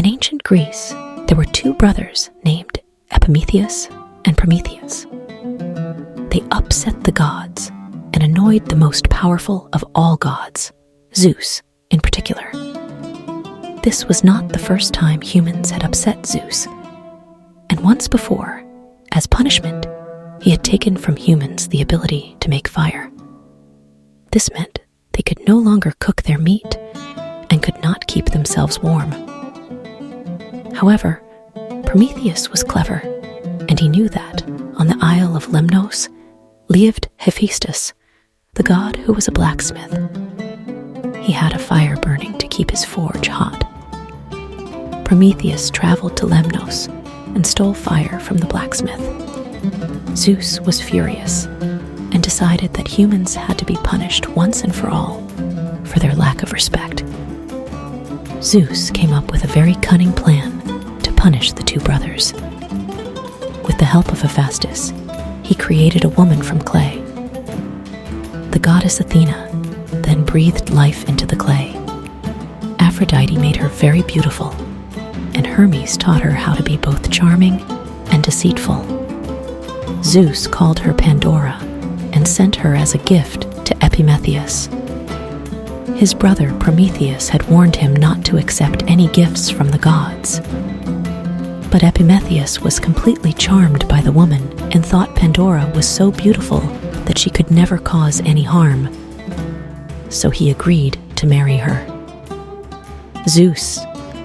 In ancient Greece, there were two brothers named Epimetheus and Prometheus. They upset the gods and annoyed the most powerful of all gods, Zeus in particular. This was not the first time humans had upset Zeus, and once before, as punishment, he had taken from humans the ability to make fire. This meant they could no longer cook their meat and could not keep themselves warm. However, Prometheus was clever, and he knew that on the Isle of Lemnos lived Hephaestus, the god who was a blacksmith. He had a fire burning to keep his forge hot. Prometheus traveled to Lemnos and stole fire from the blacksmith. Zeus was furious and decided that humans had to be punished once and for all for their lack of respect. Zeus came up with a very cunning plan to punish the two brothers. With the help of Hephaestus, he created a woman from clay. The goddess Athena then breathed life into the clay. Aphrodite made her very beautiful, and Hermes taught her how to be both charming and deceitful. Zeus called her Pandora and sent her as a gift to Epimetheus. His brother Prometheus had warned him not to accept any gifts from the gods. But Epimetheus was completely charmed by the woman and thought Pandora was so beautiful that she could never cause any harm. So he agreed to marry her. Zeus,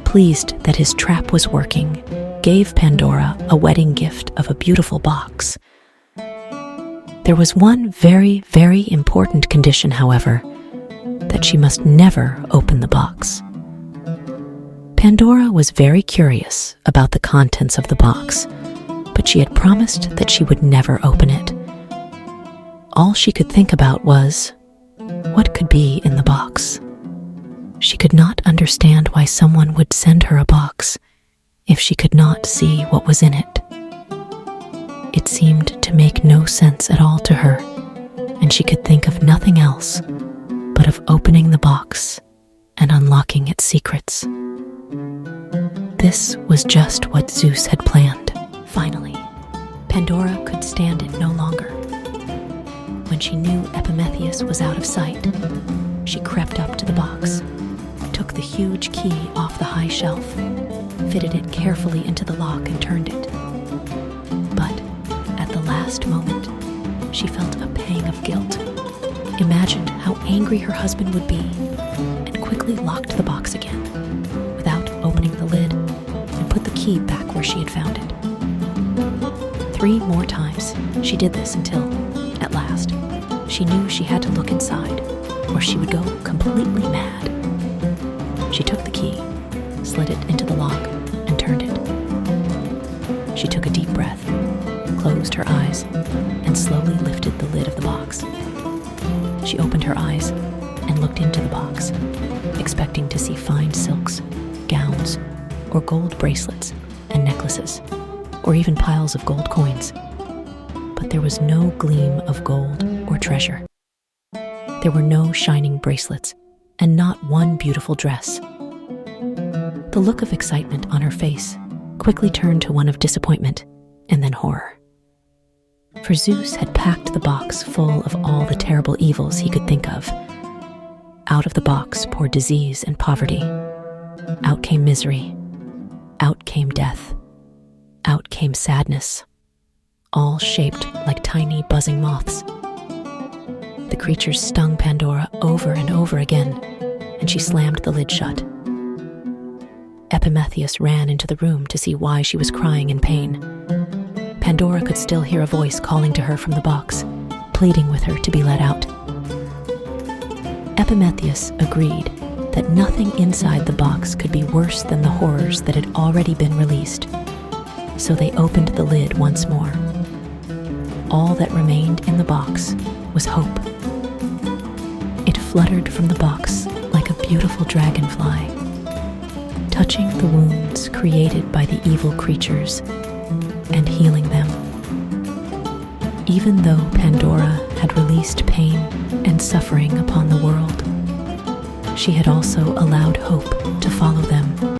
pleased that his trap was working, gave Pandora a wedding gift of a beautiful box. There was one very, very important condition, however, that she must never open the box. Pandora was very curious about the contents of the box, but she had promised that she would never open it. All she could think about was, what could be in the box? She could not understand why someone would send her a box if she could not see what was in it. It seemed to make no sense at all to her, and she could think of nothing else but of opening the box and unlocking its secrets. This was just what Zeus had planned. Finally, Pandora could stand it no longer. When she knew Epimetheus was out of sight, she crept up to the box, took the huge key off the high shelf, fitted it carefully into the lock and turned it. But at the last moment, she felt a pang of guilt, imagined how angry her husband would be, and quickly locked the box again, without opening the lid, and put the key back where she had found it. 3 more times she did this until, at last, she knew she had to look inside, or she would go completely mad. She took the key, slid it into the lock, and turned it. She took a deep breath, closed her eyes, and slowly lifted the lid of the box. She opened her eyes and looked into the box, expecting to see fine silks, gowns, or gold bracelets and necklaces, or even piles of gold coins. But there was no gleam of gold or treasure. There were no shining bracelets, and not one beautiful dress. The look of excitement on her face quickly turned to one of disappointment and then horror. For Zeus had packed the box full of all the terrible evils he could think of. Out of the box poured disease and poverty. Out came misery. Out came death. Out came sadness, all shaped like tiny buzzing moths. The creatures stung Pandora over and over again, and she slammed the lid shut. Epimetheus ran into the room to see why she was crying in pain. Pandora could still hear a voice calling to her from the box, pleading with her to be let out. Epimetheus agreed that nothing inside the box could be worse than the horrors that had already been released. So they opened the lid once more. All that remained in the box was hope. It fluttered from the box like a beautiful dragonfly, touching the wounds created by the evil creatures and healing them. Even though Pandora had released pain and suffering upon the world, she had also allowed hope to follow them.